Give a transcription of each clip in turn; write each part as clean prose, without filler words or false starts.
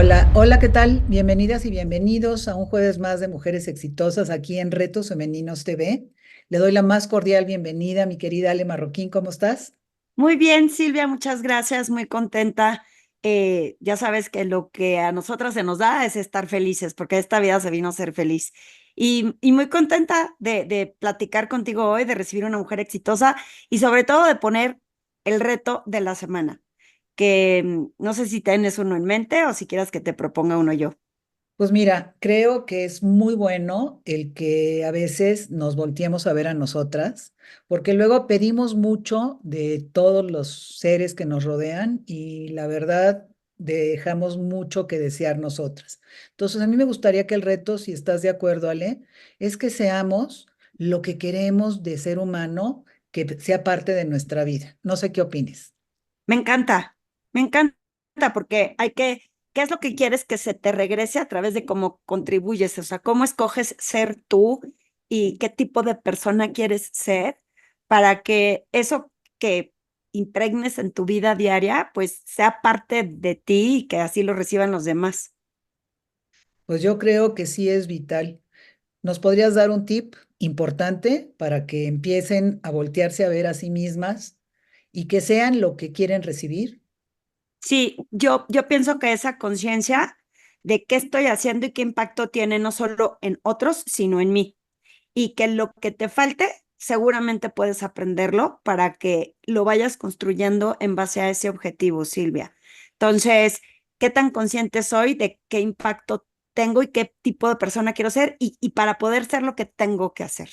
Hola, hola, ¿qué tal? Bienvenidas y bienvenidos a un jueves más de Mujeres Exitosas aquí en Retos Femeninos TV. Le doy la más cordial bienvenida a mi querida Ale Marroquín, ¿cómo estás? Muy bien, Silvia, muchas gracias, muy contenta. Ya sabes que lo que a nosotras se nos da es estar felices, porque esta vida se vino a ser feliz. Y muy contenta de platicar contigo hoy, de recibir una mujer exitosa y sobre todo de poner el reto de la semana, que no sé si tienes uno en mente o si quieras que te proponga uno yo. Pues mira, creo que es muy bueno el que a veces nos volteemos a ver a nosotras, porque luego pedimos mucho de todos los seres que nos rodean y la verdad dejamos mucho que desear nosotras. Entonces, a mí me gustaría que el reto, si estás de acuerdo, Ale, es que seamos lo que queremos de ser humano que sea parte de nuestra vida. No sé qué opines. Me encanta porque ¿qué es lo que quieres que se te regrese a través de cómo contribuyes? O sea, cómo escoges ser tú y qué tipo de persona quieres ser para que eso que impregnes en tu vida diaria, pues sea parte de ti y que así lo reciban los demás. Pues yo creo que sí es vital. ¿Nos podrías dar un tip importante para que empiecen a voltearse a ver a sí mismas y que sean lo que quieren recibir? Sí, yo pienso que esa conciencia de qué estoy haciendo y qué impacto tiene no solo en otros, sino en mí. Y que lo que te falte, seguramente puedes aprenderlo para que lo vayas construyendo en base a ese objetivo, Silvia. Entonces, ¿qué tan consciente soy de qué impacto tengo y qué tipo de persona quiero ser y para poder ser lo que tengo que hacer?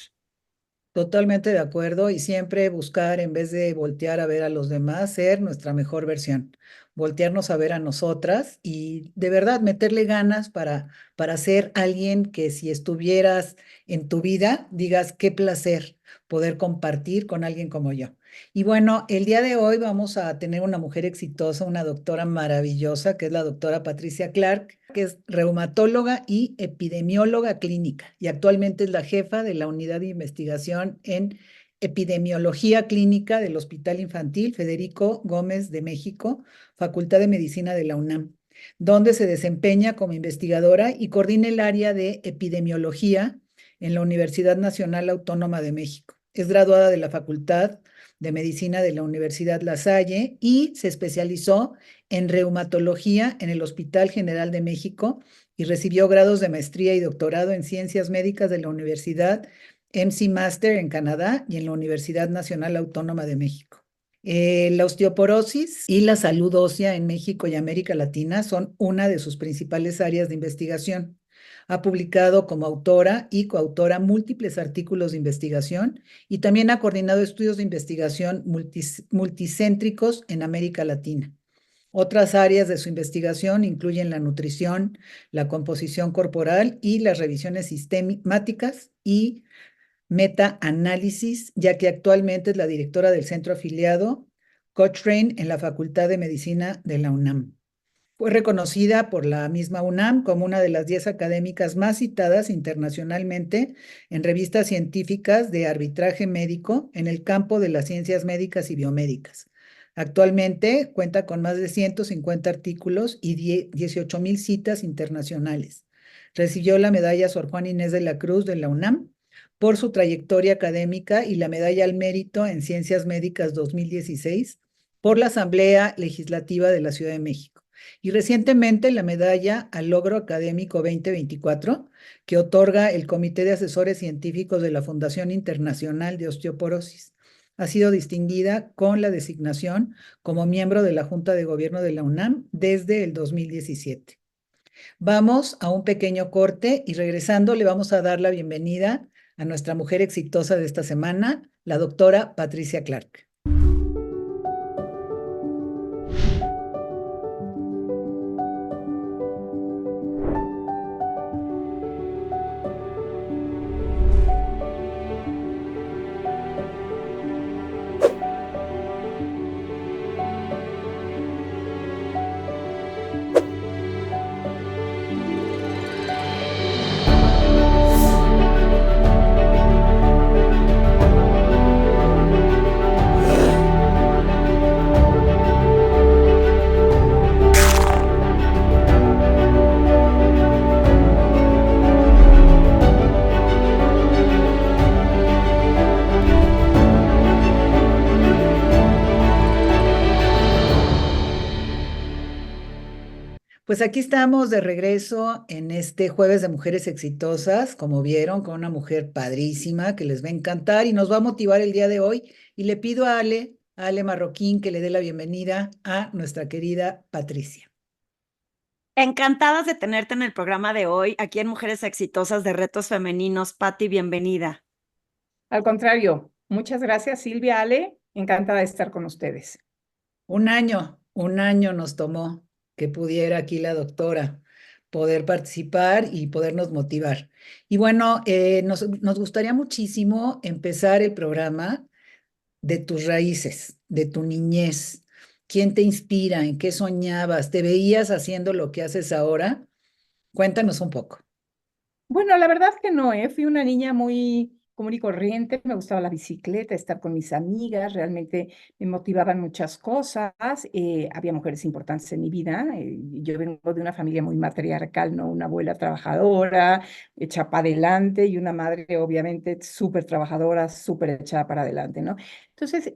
Totalmente de acuerdo y siempre buscar, en vez de voltear a ver a los demás, ser nuestra mejor versión, voltearnos a ver a nosotras y de verdad meterle ganas para ser alguien que si estuvieras en tu vida, digas qué placer poder compartir con alguien como yo. Y bueno, el día de hoy vamos a tener una mujer exitosa, una doctora maravillosa, que es la doctora Patricia Clark, que es reumatóloga y epidemióloga clínica y actualmente es la jefa de la unidad de investigación en epidemiología clínica del Hospital Infantil Federico Gómez de México, Facultad de Medicina de la UNAM, donde se desempeña como investigadora y coordina el área de epidemiología en la Universidad Nacional Autónoma de México. Es graduada de la Facultad de Medicina de la Universidad La Salle y se especializó en reumatología en el Hospital General de México y recibió grados de maestría y doctorado en ciencias médicas de la Universidad MC Master en Canadá y en la Universidad Nacional Autónoma de México. La osteoporosis y la salud ósea en México y América Latina son una de sus principales áreas de investigación. Ha publicado como autora y coautora múltiples artículos de investigación y también ha coordinado estudios de investigación multicéntricos en América Latina. Otras áreas de su investigación incluyen la nutrición, la composición corporal y las revisiones sistemáticas y metaanálisis, ya que actualmente es la directora del centro afiliado Cochrane en la Facultad de Medicina de la UNAM. Fue reconocida por la misma UNAM como una de las 10 académicas más citadas internacionalmente en revistas científicas de arbitraje médico en el campo de las ciencias médicas y biomédicas. Actualmente cuenta con más de 150 artículos y 18,000 citas internacionales. Recibió la medalla Sor Juan Inés de la Cruz de la UNAM por su trayectoria académica y la medalla al mérito en Ciencias Médicas 2016 por la Asamblea Legislativa de la Ciudad de México y recientemente la medalla al logro académico 2024 que otorga el Comité de Asesores Científicos de la Fundación Internacional de Osteoporosis. Ha sido distinguida con la designación como miembro de la Junta de Gobierno de la UNAM desde el 2017. Vamos a un pequeño corte y regresando le vamos a dar la bienvenida a nuestra mujer exitosa de esta semana, la doctora Patricia Clark. Pues aquí estamos de regreso en este jueves de Mujeres Exitosas, como vieron, con una mujer padrísima que les va a encantar y nos va a motivar el día de hoy. Y le pido a Ale Marroquín, que le dé la bienvenida a nuestra querida Patricia. Encantadas de tenerte en el programa de hoy, aquí en Mujeres Exitosas de Retos Femeninos. Patti, bienvenida. Al contrario, muchas gracias, Silvia, Ale, encantada de estar con ustedes. Un año nos tomó que pudiera aquí la doctora poder participar y podernos motivar. Y bueno, nos gustaría muchísimo empezar el programa de tus raíces, de tu niñez. ¿Quién te inspira? ¿En qué soñabas? ¿Te veías haciendo lo que haces ahora? Cuéntanos un poco. Bueno, la verdad que no, ¿eh? Fui una niña muy común y corriente, me gustaba la bicicleta, estar con mis amigas, realmente me motivaban muchas cosas, había mujeres importantes en mi vida, yo vengo de una familia muy matriarcal, ¿no? Una abuela trabajadora, hecha para adelante, y una madre obviamente súper trabajadora, súper echada para adelante, ¿no? Entonces,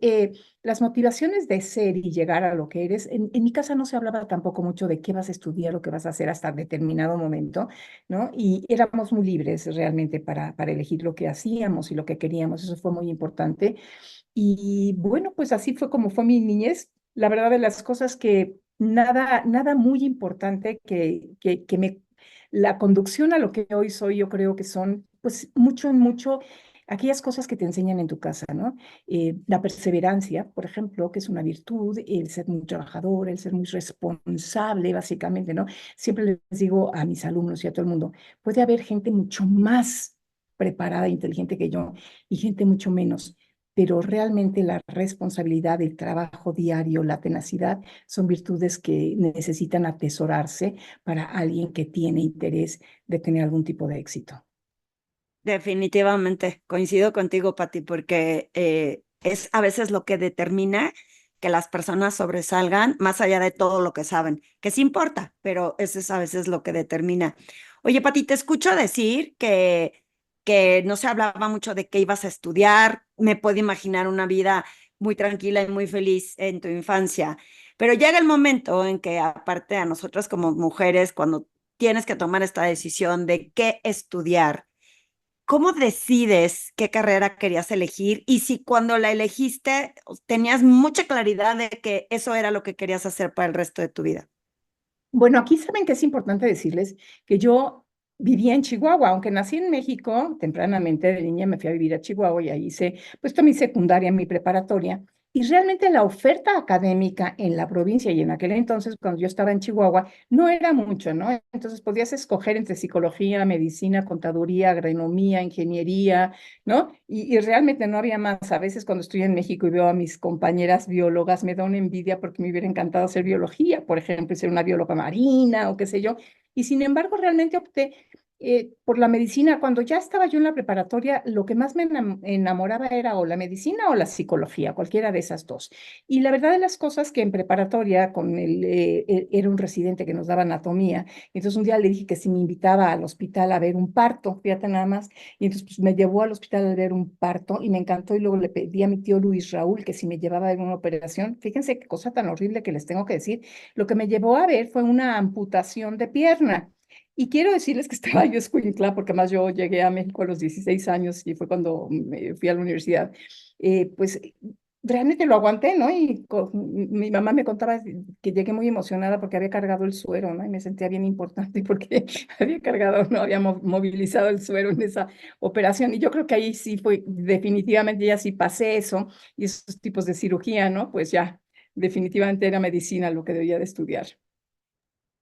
las motivaciones de ser y llegar a lo que eres, en mi casa no se hablaba tampoco mucho de qué vas a estudiar o qué vas a hacer hasta determinado momento, ¿no? Y éramos muy libres realmente para elegir lo que hacíamos y lo que queríamos, eso fue muy importante. Y bueno, pues así fue como fue mi niñez. La verdad de las cosas que nada muy importante que me, la conducción a lo que hoy soy, yo creo que son, pues mucho, aquellas cosas que te enseñan en tu casa, ¿no? La perseverancia, por ejemplo, que es una virtud, el ser muy trabajador, el ser muy responsable, básicamente, ¿no? Siempre les digo a mis alumnos y a todo el mundo, puede haber gente mucho más preparada e inteligente que yo y gente mucho menos, pero realmente la responsabilidad, el trabajo diario, la tenacidad, son virtudes que necesitan atesorarse para alguien que tiene interés de tener algún tipo de éxito. Definitivamente, coincido contigo, Patti, porque es a veces lo que determina que las personas sobresalgan más allá de todo lo que saben, que sí importa, pero eso es a veces lo que determina. Oye, Patti, te escucho decir que no se hablaba mucho de qué ibas a estudiar, me puedo imaginar una vida muy tranquila y muy feliz en tu infancia, pero llega el momento en que aparte a nosotras como mujeres, cuando tienes que tomar esta decisión de qué estudiar, ¿cómo decides qué carrera querías elegir? Y si cuando la elegiste tenías mucha claridad de que eso era lo que querías hacer para el resto de tu vida. Bueno, aquí saben que es importante decirles que yo vivía en Chihuahua, aunque nací en México, tempranamente de niña me fui a vivir a Chihuahua y ahí hice pues toda mi secundaria, mi preparatoria. Y realmente la oferta académica en la provincia y en aquel entonces, cuando yo estaba en Chihuahua, no era mucho, ¿no? Entonces podías escoger entre psicología, medicina, contaduría, agronomía, ingeniería, ¿no? Y realmente no había más. A veces cuando estoy en México y veo a mis compañeras biólogas, me da una envidia porque me hubiera encantado hacer biología, por ejemplo, y ser una bióloga marina o qué sé yo. Y sin embargo, realmente opté por la medicina. Cuando ya estaba yo en la preparatoria, lo que más me enamoraba era o la medicina o la psicología, cualquiera de esas dos. Y la verdad de las cosas que en preparatoria con era un residente que nos daba anatomía, entonces un día le dije que si me invitaba al hospital a ver un parto, fíjate nada más, y entonces pues, me llevó al hospital a ver un parto y me encantó y luego le pedí a mi tío Luis Raúl que si me llevaba a ver una operación. Fíjense qué cosa tan horrible que les tengo que decir. Lo que me llevó a ver fue una amputación de pierna. Y quiero decirles que estaba yo escuincla, porque además yo llegué a México a los 16 años y fue cuando me fui a la universidad. Pues realmente lo aguanté, ¿no? Y mi mamá me contaba que llegué muy emocionada porque había cargado el suero, ¿no? Y me sentía bien importante porque había cargado, no había movilizado el suero en esa operación. Y yo creo que ahí sí fue, definitivamente ya sí pasé eso y esos tipos de cirugía, ¿no? Pues ya, definitivamente era medicina lo que debía de estudiar.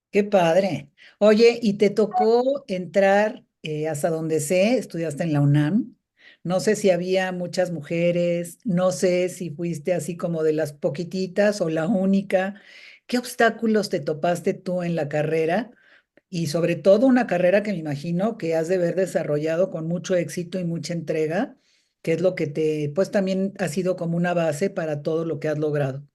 Qué padre. Oye, ¿y te tocó entrar hasta donde sé, estudiaste en la UNAM? No sé si había muchas mujeres, no sé si fuiste así como de las poquititas o la única. ¿Qué obstáculos te topaste tú en la carrera? Y sobre todo una carrera que me imagino que has de haber desarrollado con mucho éxito y mucha entrega, que es lo que pues también ha sido como una base para todo lo que has logrado.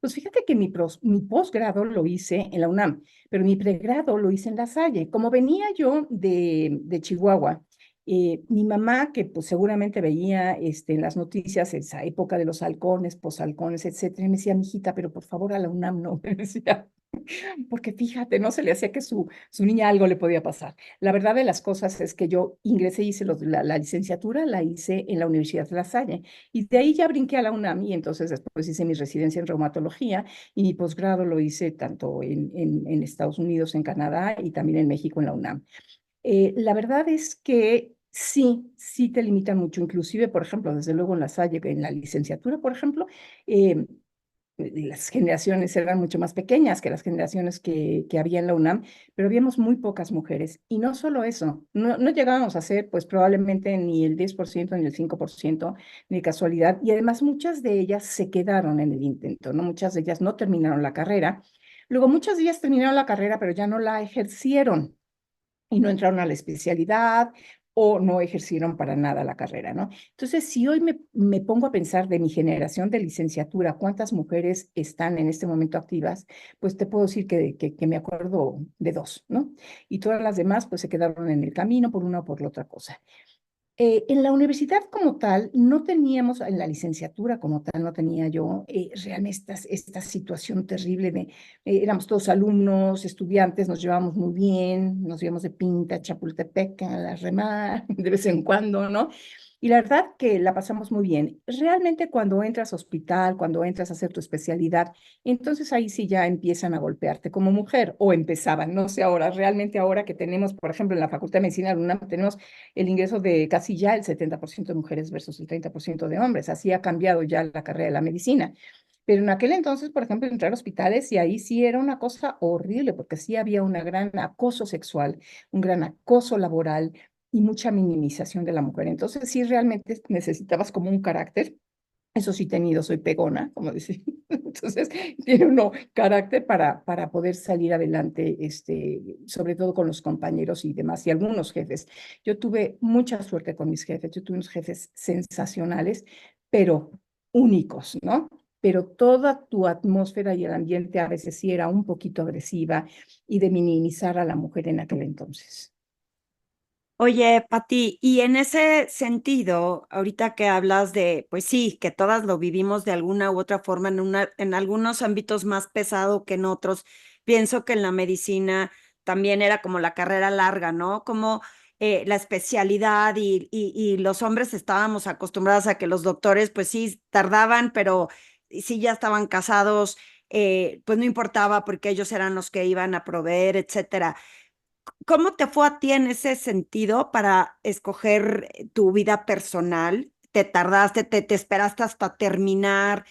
Pues fíjate que mi posgrado lo hice en la UNAM, pero mi pregrado lo hice en La Salle. Como venía yo de Chihuahua Mi mamá, que pues seguramente veía en las noticias esa época de los halcones, poshalcones, etcétera, y me decía, mijita, pero por favor a la UNAM no, me decía, porque fíjate, no se le hacía que su niña algo le podía pasar. La verdad de las cosas es que yo ingresé y hice la licenciatura, la hice en la Universidad de La Salle, y de ahí ya brinqué a la UNAM, y entonces después hice mi residencia en reumatología, y mi posgrado lo hice tanto en Estados Unidos, en Canadá, y también en México, en la UNAM. La verdad es que sí te limitan mucho, inclusive, por ejemplo, desde luego en La Salle, en la licenciatura, por ejemplo, eh, las generaciones eran mucho más pequeñas que las generaciones que había en la UNAM, pero habíamos muy pocas mujeres. Y no solo eso, no llegábamos a ser pues probablemente ni el 10% ni el 5%, ni casualidad. Y además muchas de ellas se quedaron en el intento, ¿no? Muchas de ellas no terminaron la carrera. Luego muchas de ellas terminaron la carrera, pero ya no la ejercieron y no entraron a la especialidad o no ejercieron para nada la carrera, ¿no? Entonces, si hoy me pongo a pensar de mi generación de licenciatura, cuántas mujeres están en este momento activas, pues te puedo decir que me acuerdo de dos, ¿no? Y todas las demás, pues se quedaron en el camino por una o por la otra cosa. En la universidad como tal, no teníamos, en la licenciatura como tal, no tenía yo realmente esta situación terrible de, éramos todos alumnos, estudiantes, nos llevábamos muy bien, nos íbamos de pinta a Chapultepec, a la Remar, de vez en cuando, ¿no? Y la verdad que la pasamos muy bien. Realmente cuando entras a hospital, cuando entras a hacer tu especialidad, entonces ahí sí ya empiezan a golpearte como mujer, o empezaban, no sé ahora, realmente ahora que tenemos, por ejemplo, en la Facultad de Medicina de la UNAM, tenemos el ingreso de casi ya el 70% de mujeres versus el 30% de hombres. Así ha cambiado ya la carrera de la medicina. Pero en aquel entonces, por ejemplo, entrar a hospitales y ahí sí era una cosa horrible, porque sí había un gran acoso sexual, un gran acoso laboral y mucha minimización de la mujer. Entonces sí realmente necesitabas como un carácter. Eso sí he tenido, soy pegona, como decir. Entonces, tiene uno carácter para poder salir adelante, sobre todo con los compañeros y demás, y algunos jefes. Yo tuve mucha suerte con mis jefes, yo tuve unos jefes sensacionales, pero únicos, ¿no? Pero toda tu atmósfera y el ambiente a veces sí era un poquito agresiva y de minimizar a la mujer en aquel entonces. Oye, Pati, y en ese sentido, ahorita que hablas de, pues sí, que todas lo vivimos de alguna u otra forma, en algunos ámbitos más pesado que en otros, pienso que en la medicina también era como la carrera larga, ¿no? Como la especialidad y los hombres estábamos acostumbrados a que los doctores, pues sí, tardaban, pero sí ya estaban casados, pues no importaba porque ellos eran los que iban a proveer, etcétera. ¿Cómo te fue a ti en ese sentido para escoger tu vida personal? ¿Te tardaste, te esperaste hasta terminar?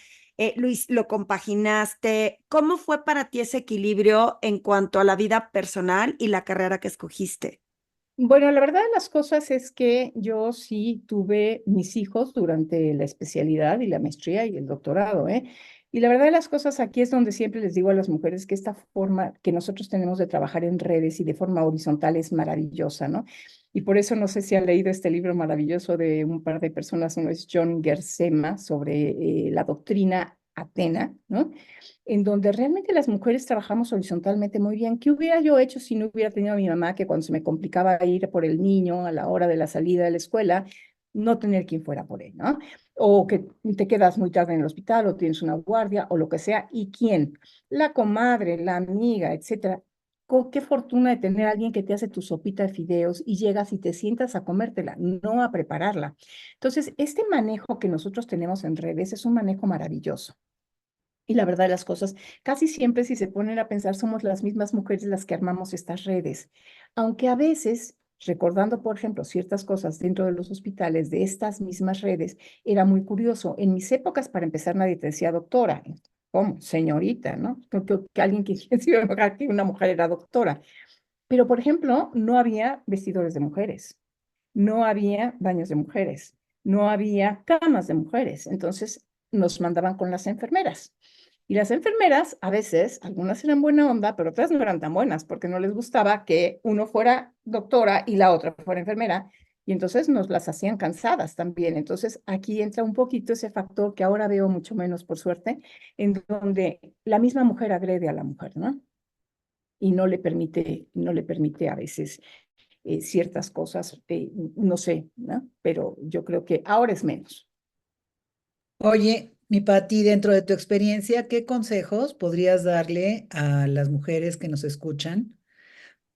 ¿Lo compaginaste? ¿Cómo fue para ti ese equilibrio en cuanto a la vida personal y la carrera que escogiste? Bueno, la verdad de las cosas es que yo sí tuve mis hijos durante la especialidad y la maestría y el doctorado, ¿eh? Y la verdad de las cosas aquí es donde siempre les digo a las mujeres que esta forma que nosotros tenemos de trabajar en redes y de forma horizontal es maravillosa, ¿no? Y por eso no sé si han leído este libro maravilloso de un par de personas, uno es John Gersema sobre la doctrina Atena, ¿no? En donde realmente las mujeres trabajamos horizontalmente muy bien. ¿Qué hubiera yo hecho si no hubiera tenido a mi mamá que cuando se me complicaba ir por el niño a la hora de la salida de la escuela, no tener quien fuera por él, ¿no? O que te quedas muy tarde en el hospital o tienes una guardia o lo que sea. ¿Y quién? La comadre, la amiga, etcétera. Qué fortuna de tener a alguien que te hace tu sopita de fideos y llegas y te sientas a comértela, no a prepararla. Entonces, este manejo que nosotros tenemos en redes es un manejo maravilloso. Y la verdad de las cosas, casi siempre si se ponen a pensar, somos las mismas mujeres las que armamos estas redes. Aunque a veces, recordando, por ejemplo, ciertas cosas dentro de los hospitales de estas mismas redes, era muy curioso. En mis épocas, para empezar, nadie te decía doctora. ¿Cómo? Señorita, ¿no? Que alguien que se iba a imaginar que una mujer era doctora. Pero, por ejemplo, no había vestidores de mujeres, no había baños de mujeres, no había camas de mujeres. Entonces, nos mandaban con las enfermeras. Y las enfermeras, a veces, algunas eran buena onda, pero otras no eran tan buenas, porque no les gustaba que uno fuera doctora y la otra fuera enfermera, y entonces nos las hacían cansadas también. Entonces, aquí entra un poquito ese factor que ahora veo mucho menos, por suerte, en donde la misma mujer agrede a la mujer, ¿no? Y no le permite a veces ciertas cosas, no sé, ¿no? Pero yo creo que ahora es menos. Oye, mi Pati, dentro de tu experiencia, ¿qué consejos podrías darle a las mujeres que nos escuchan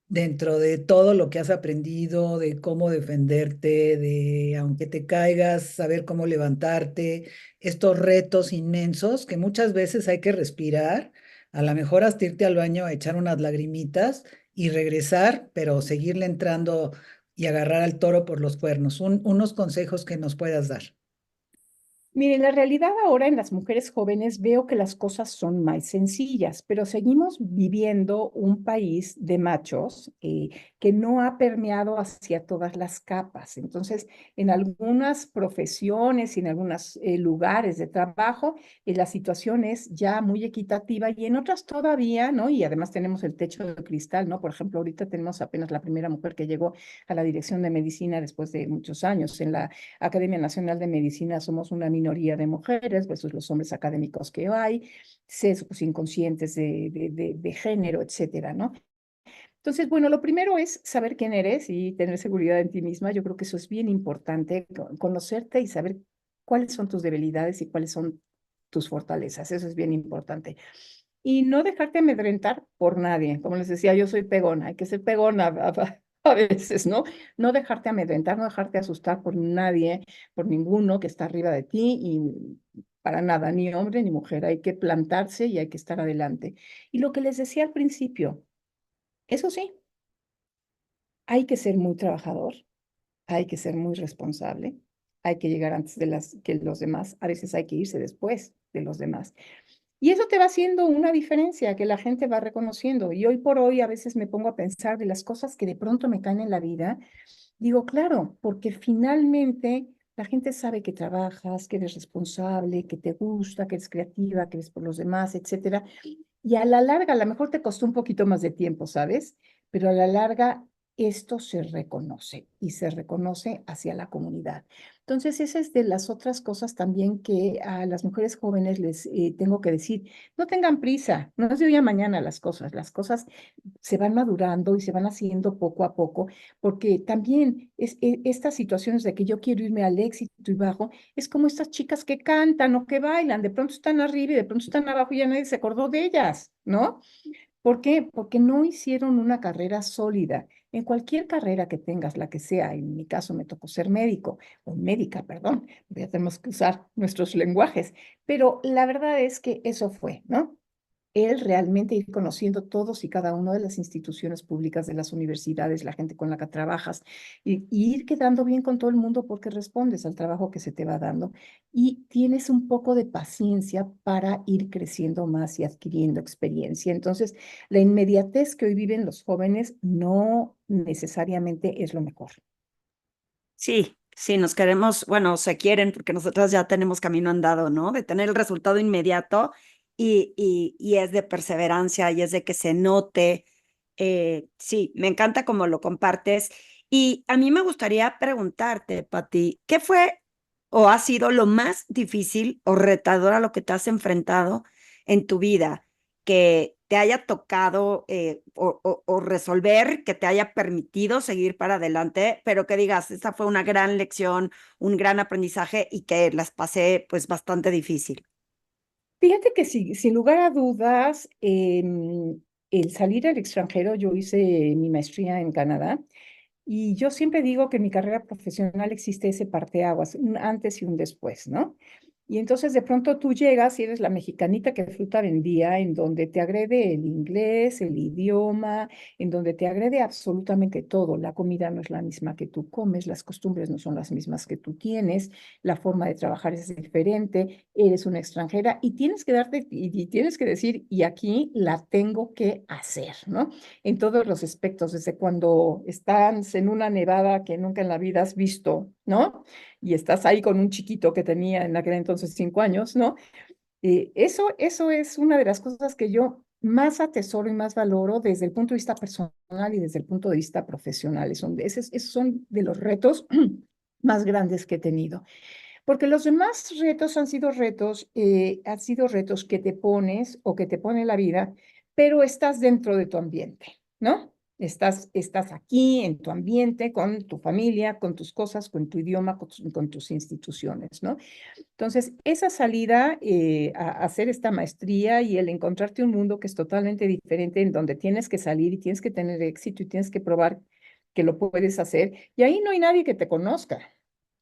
dentro de todo lo que has aprendido, de cómo defenderte, de aunque te caigas, saber cómo levantarte, estos retos inmensos que muchas veces hay que respirar, a lo mejor hasta irte al baño a echar unas lagrimitas y regresar, pero seguirle entrando y agarrar al toro por los cuernos? Unos consejos que nos puedas dar. Mire, la realidad ahora en las mujeres jóvenes veo que las cosas son más sencillas, pero seguimos viviendo un país de machos que no ha permeado hacia todas las capas. Entonces, en algunas profesiones y en algunos lugares de trabajo, la situación es ya muy equitativa y en otras todavía, ¿no? Y además tenemos el techo de cristal, ¿no? Por ejemplo, ahorita tenemos apenas la primera mujer que llegó a la dirección de medicina después de muchos años. En la Academia Nacional de Medicina somos una minoría de mujeres versus los hombres académicos que hay, sesgos inconscientes de género, etcétera, ¿no? Entonces, bueno, lo primero es saber quién eres y tener seguridad en ti misma. Yo creo que eso es bien importante, conocerte y saber cuáles son tus debilidades y cuáles son tus fortalezas. Eso es bien importante. Y no dejarte amedrentar por nadie. Como les decía, yo soy pegona, hay que ser pegona a veces, ¿no? No dejarte amedrentar, no dejarte asustar por nadie, por ninguno que está arriba de ti y para nada, ni hombre ni mujer. Hay que plantarse y hay que estar adelante. Y lo que les decía al principio, eso sí, hay que ser muy trabajador, hay que ser muy responsable, hay que llegar antes de que los demás, a veces hay que irse después de los demás. Y eso te va haciendo una diferencia que la gente va reconociendo. Y hoy por hoy a veces me pongo a pensar de las cosas que de pronto me caen en la vida. Digo, claro, porque finalmente la gente sabe que trabajas, que eres responsable, que te gusta, que eres creativa, que eres por los demás, etcétera. Y a la larga, a lo mejor te costó un poquito más de tiempo, ¿sabes? Pero a la larga esto se reconoce y se reconoce hacia la comunidad. Entonces, esa es de las otras cosas también que a las mujeres jóvenes les tengo que decir, no tengan prisa, no es de hoy a mañana las cosas se van madurando y se van haciendo poco a poco, porque también estas situaciones de que yo quiero irme al éxito y bajo, es como estas chicas que cantan o que bailan, de pronto están arriba y de pronto están abajo y ya nadie se acordó de ellas, ¿no? ¿Por qué? Porque no hicieron una carrera sólida. En cualquier carrera que tengas, la que sea, en mi caso me tocó ser médico, o médica, perdón, ya tenemos que usar nuestros lenguajes, pero la verdad es que eso fue, ¿no? El realmente ir conociendo todos y cada una de las instituciones públicas, de las universidades, la gente con la que trabajas, y ir quedando bien con todo el mundo porque respondes al trabajo que se te va dando y tienes un poco de paciencia para ir creciendo más y adquiriendo experiencia. Entonces, la inmediatez que hoy viven los jóvenes no necesariamente es lo mejor. Sí, sí, nos queremos, bueno, se quieren porque nosotras ya tenemos camino andado, ¿no? De tener el resultado inmediato y es de perseverancia y es de que se note. Sí, me encanta cómo lo compartes. Y a mí me gustaría preguntarte, Pati, ¿qué fue o ha sido lo más difícil o retador a lo que te has enfrentado en tu vida? Que te haya tocado o resolver, que te haya permitido seguir para adelante, pero que digas, esta fue una gran lección, un gran aprendizaje y que las pasé pues bastante difícil. Fíjate que sí, sin lugar a dudas, el salir al extranjero, yo hice mi maestría en Canadá. Y yo siempre digo que en mi carrera profesional existe ese parteaguas, un antes y un después, ¿no? Y entonces de pronto tú llegas y eres la mexicanita que fruta vendía, en donde te agrede el inglés, el idioma, en donde te agrede absolutamente todo. La comida no es la misma que tú comes, las costumbres no son las mismas que tú tienes, la forma de trabajar es diferente, eres una extranjera y tienes que darte y tienes que decir, y aquí la tengo que hacer, ¿no? En todos los aspectos, desde cuando estás en una nevada que nunca en la vida has visto, ¿no? Y estás ahí con un chiquito que tenía en aquel entonces 5 años, ¿no? Eso es una de las cosas que yo más atesoro y más valoro desde el punto de vista personal y desde el punto de vista profesional. Esos son de los retos más grandes que he tenido. Porque los demás retos han sido retos que te pones o que te pone la vida, pero estás dentro de tu ambiente, ¿no? Estás aquí en tu ambiente, con tu familia, con tus cosas, con tu idioma, con tus instituciones, ¿no? Entonces, esa salida a hacer esta maestría y el encontrarte un mundo que es totalmente diferente, en donde tienes que salir y tienes que tener éxito y tienes que probar que lo puedes hacer, y ahí no hay nadie que te conozca,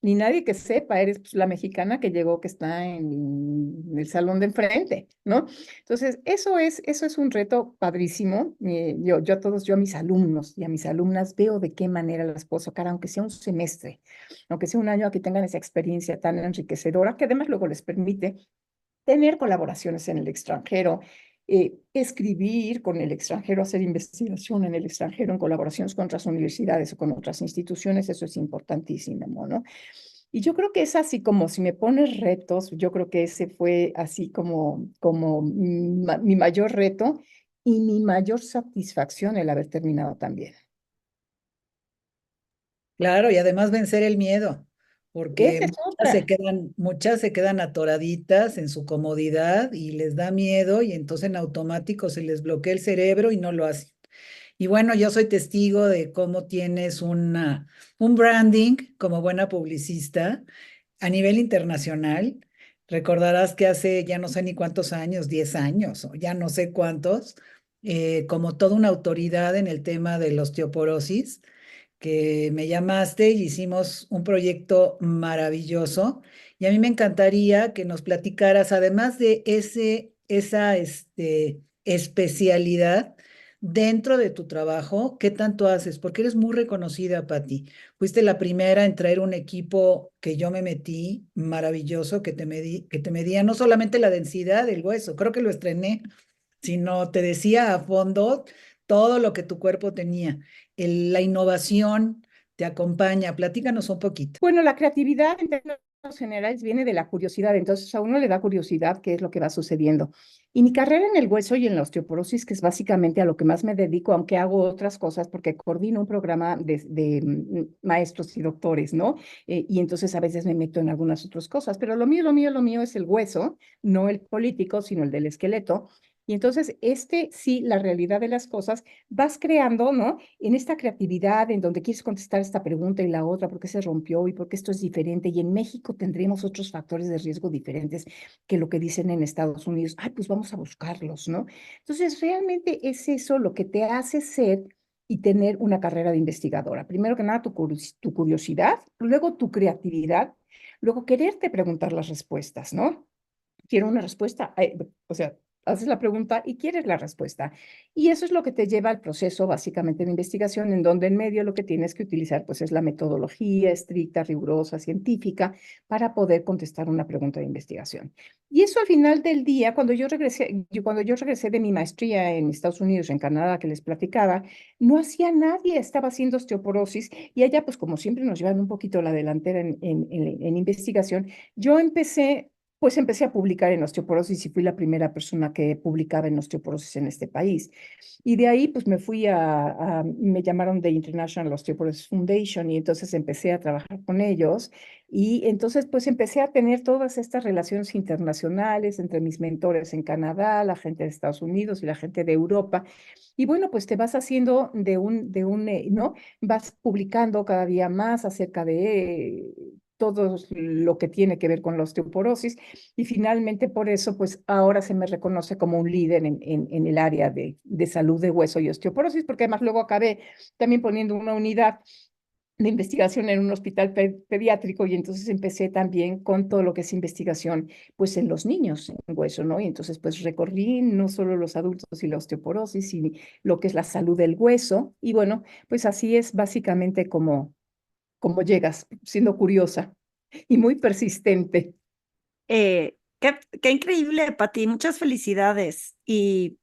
ni nadie que sepa, eres pues, la mexicana que llegó, que está en el salón de enfrente, ¿no? Entonces, eso es un reto padrísimo. Yo a mis alumnos y a mis alumnas veo de qué manera las puedo sacar, aunque sea un semestre, aunque sea un año, a que tengan esa experiencia tan enriquecedora, que además luego les permite tener colaboraciones en el extranjero, escribir con el extranjero, hacer investigación en el extranjero en colaboraciones con otras universidades o con otras instituciones, eso es importantísimo, ¿no? Y yo creo que es así como, si me pones retos, yo creo que ese fue así como mi mayor reto y mi mayor satisfacción el haber terminado también. Claro, y además vencer el miedo, porque Esa es se otra. quedan, muchas se quedan atoraditas en su comodidad y les da miedo y entonces en automático se les bloquea el cerebro y no lo hacen. Y bueno, yo soy testigo de cómo tienes un branding como buena publicista a nivel internacional. Recordarás que hace ya no sé ni cuántos años, 10 años o ya no sé cuántos, como toda una autoridad en el tema de la osteoporosis, que me llamaste y hicimos un proyecto maravilloso. Y a mí me encantaría que nos platicaras, además de esa especialidad dentro de tu trabajo, ¿qué tanto haces? Porque eres muy reconocida, Patti. Fuiste la primera en traer un equipo que yo me metí, maravilloso, que te medía no solamente la densidad del hueso, creo que lo estrené, sino te decía a fondo todo lo que tu cuerpo tenía. La innovación te acompaña. Platícanos un poquito. Bueno, la creatividad en términos generales viene de la curiosidad, entonces a uno le da curiosidad qué es lo que va sucediendo. Y mi carrera en el hueso y en la osteoporosis, que es básicamente a lo que más me dedico, aunque hago otras cosas, porque coordino un programa de maestros y doctores, ¿no? Y entonces a veces me meto en algunas otras cosas, pero lo mío es el hueso, no el político, sino el del esqueleto. Y entonces, sí, la realidad de las cosas, vas creando, ¿no? En esta creatividad, en donde quieres contestar esta pregunta y la otra, ¿por qué se rompió y por qué esto es diferente? Y en México tendremos otros factores de riesgo diferentes que lo que dicen en Estados Unidos. Ay, pues vamos a buscarlos, ¿no? Entonces, realmente es eso lo que te hace ser y tener una carrera de investigadora. Primero que nada, tu curiosidad, luego tu creatividad, luego quererte preguntar las respuestas, ¿no? Quiero una respuesta, o sea, haces la pregunta y quieres la respuesta. Y eso es lo que te lleva al proceso básicamente de investigación, en donde en medio lo que tienes que utilizar pues es la metodología estricta, rigurosa, científica, para poder contestar una pregunta de investigación. Y eso al final del día, cuando yo regresé de mi maestría en Estados Unidos, en Canadá, que les platicaba, no hacía nadie, estaba haciendo osteoporosis y allá pues como siempre nos llevan un poquito la delantera en investigación, yo empecé a publicar en osteoporosis y fui la primera persona que publicaba en osteoporosis en este país. Y de ahí, pues me llamaron de International Osteoporosis Foundation y entonces empecé a trabajar con ellos. Y entonces, pues empecé a tener todas estas relaciones internacionales entre mis mentores en Canadá, la gente de Estados Unidos y la gente de Europa. Y bueno, pues te vas haciendo ¿no? Vas publicando cada día más acerca de todo lo que tiene que ver con la osteoporosis y finalmente por eso pues ahora se me reconoce como un líder en el área de salud de hueso y osteoporosis, porque además luego acabé también poniendo una unidad de investigación en un hospital pediátrico y entonces empecé también con todo lo que es investigación pues en los niños en hueso, ¿no? Y entonces pues recorrí no solo los adultos y la osteoporosis y lo que es la salud del hueso y bueno, pues así es básicamente como llegas, siendo curiosa y muy persistente. Qué increíble, Pati, muchas felicidades. Y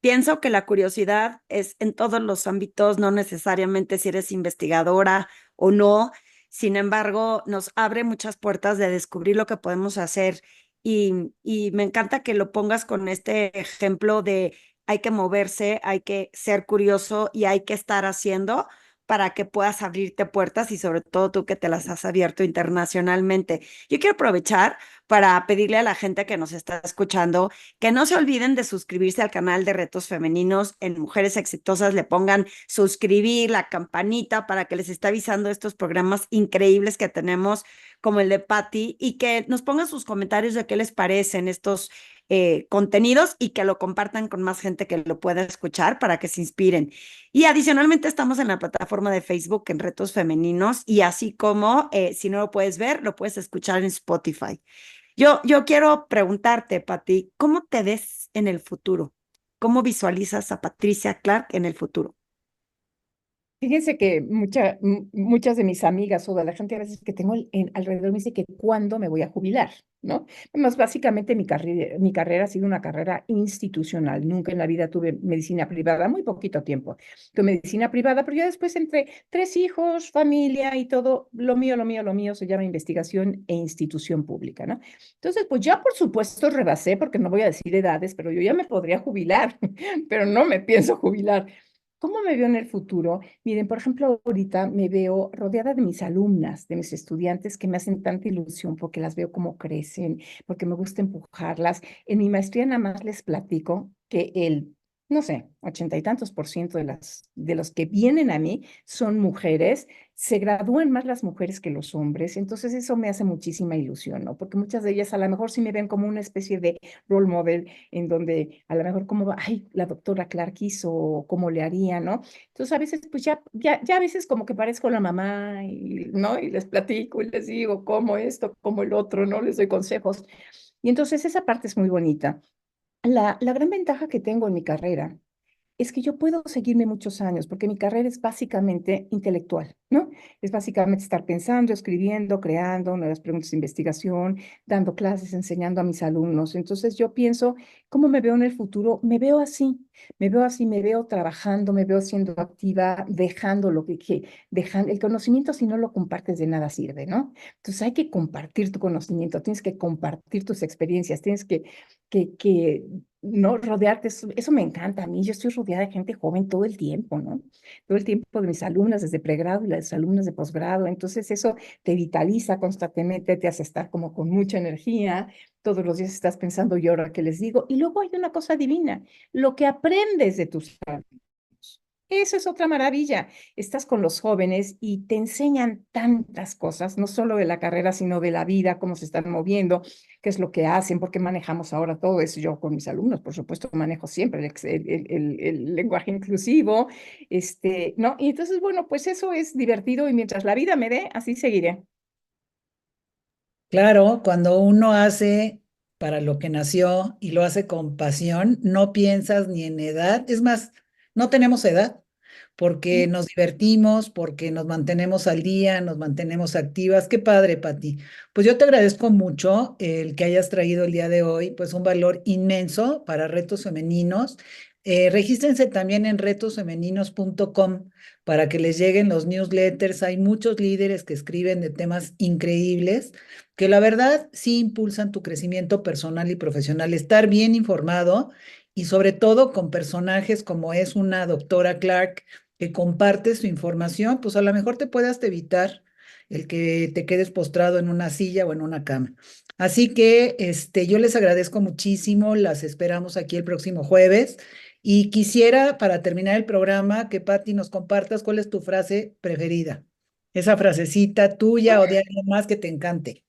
pienso que la curiosidad es en todos los ámbitos, no necesariamente si eres investigadora o no. Sin embargo, nos abre muchas puertas de descubrir lo que podemos hacer. Y me encanta que lo pongas con este ejemplo de hay que moverse, hay que ser curioso y hay que estar haciendo para que puedas abrirte puertas y sobre todo tú que te las has abierto internacionalmente. Yo quiero aprovechar para pedirle a la gente que nos está escuchando que no se olviden de suscribirse al canal de Retos Femeninos en Mujeres Exitosas, le pongan suscribir, la campanita para que les esté avisando estos programas increíbles que tenemos como el de Patty y que nos pongan sus comentarios de qué les parecen estos contenidos y que lo compartan con más gente que lo pueda escuchar para que se inspiren. Y adicionalmente estamos en la plataforma de Facebook en Retos Femeninos y así como si no lo puedes ver, lo puedes escuchar en Spotify. Yo quiero preguntarte, Patty, ¿cómo te ves en el futuro? ¿Cómo visualizas a Patricia Clark en el futuro? Fíjense que muchas de mis amigas o de la gente a veces que tengo alrededor me dice que cuándo me voy a jubilar, ¿no? Además, básicamente mi carrera ha sido una carrera institucional. Nunca en la vida tuve medicina privada, muy poquito tiempo. Tuve medicina privada, pero ya después entre 3 hijos, familia y todo, lo mío se llama investigación e institución pública, ¿no? Entonces, pues ya por supuesto rebasé, porque no voy a decir edades, pero yo ya me podría jubilar, pero no me pienso jubilar. ¿Cómo me veo en el futuro? Miren, por ejemplo, ahorita me veo rodeada de mis alumnas, de mis estudiantes que me hacen tanta ilusión porque las veo cómo crecen, porque me gusta empujarlas. En mi maestría nada más les platico que no sé, 80 y tantos% de los que vienen a mí son mujeres. Se gradúan más las mujeres que los hombres, entonces eso me hace muchísima ilusión, ¿no? Porque muchas de ellas a lo mejor sí me ven como una especie de role model en donde a lo mejor como, ay, la doctora Clark hizo, cómo le haría, ¿no? Entonces a veces, pues ya a veces como que parezco la mamá, ¿no? Y les platico y les digo cómo esto, cómo el otro, ¿no? Les doy consejos. Y entonces esa parte es muy bonita. La gran ventaja que tengo en mi carrera es que yo puedo seguirme muchos años, porque mi carrera es básicamente intelectual, ¿no? Es básicamente estar pensando, escribiendo, creando nuevas preguntas de investigación, dando clases, enseñando a mis alumnos. Entonces yo pienso, ¿cómo me veo en el futuro? Me veo trabajando, me veo siendo activa, dejando dejando el conocimiento, si no lo compartes de nada sirve, ¿no? Entonces hay que compartir tu conocimiento, tienes que compartir tus experiencias, tienes que no rodearte, eso me encanta a mí, yo estoy rodeada de gente joven todo el tiempo, ¿no? Todo el tiempo de mis alumnas desde pregrado y las alumnas de posgrado, entonces eso te vitaliza constantemente, te hace estar como con mucha energía, todos los días estás pensando y ahora qué les digo, y luego hay una cosa divina, lo que aprendes de tus alumnos. Eso es otra maravilla. Estás con los jóvenes y te enseñan tantas cosas, no solo de la carrera, sino de la vida, cómo se están moviendo, qué es lo que hacen, por qué manejamos ahora todo eso. Yo con mis alumnos, por supuesto, manejo siempre el lenguaje inclusivo, ¿no? Y entonces, bueno, pues eso es divertido y mientras la vida me dé, así seguiré. Claro, cuando uno hace para lo que nació y lo hace con pasión, no piensas ni en edad. Es más, no tenemos edad porque nos divertimos, porque nos mantenemos al día, nos mantenemos activas. Qué padre, Pati. Pues yo te agradezco mucho el que hayas traído el día de hoy, pues un valor inmenso para Retos Femeninos. Regístrense también en retosfemeninos.com para que les lleguen los newsletters. Hay muchos líderes que escriben de temas increíbles que la verdad sí impulsan tu crecimiento personal y profesional. Estar bien informado y sobre todo con personajes como es una doctora Clark que comparte su información, pues a lo mejor te puede hasta evitar el que te quedes postrado en una silla o en una cama. Así que yo les agradezco muchísimo, las esperamos aquí el próximo jueves y quisiera para terminar el programa que Patti nos compartas cuál es tu frase preferida, esa frasecita tuya o de alguien más que te encante.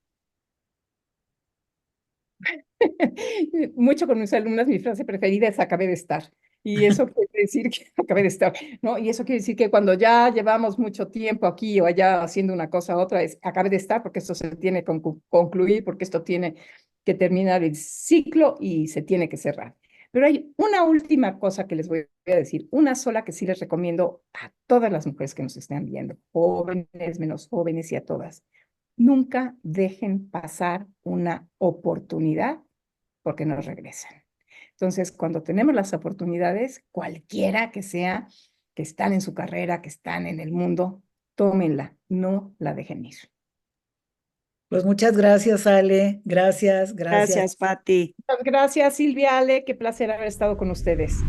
Mucho con mis alumnas, mi frase preferida es acabé de estar. Y eso quiere decir que acabé de estar, ¿no? Y eso quiere decir que cuando ya llevamos mucho tiempo aquí o allá haciendo una cosa u otra, es acabé de estar porque esto se tiene que concluir, porque esto tiene que terminar el ciclo y se tiene que cerrar. Pero hay una última cosa que les voy a decir, una sola que sí les recomiendo a todas las mujeres que nos están viendo, jóvenes, menos jóvenes y a todas. Nunca dejen pasar una oportunidad porque no regresan. Entonces, cuando tenemos las oportunidades, cualquiera que sea, que están en su carrera, que están en el mundo, tómenla, no la dejen ir. Pues muchas gracias, Ale. Gracias, gracias. Gracias, Pati. Muchas gracias, Silvia, Ale, qué placer haber estado con ustedes.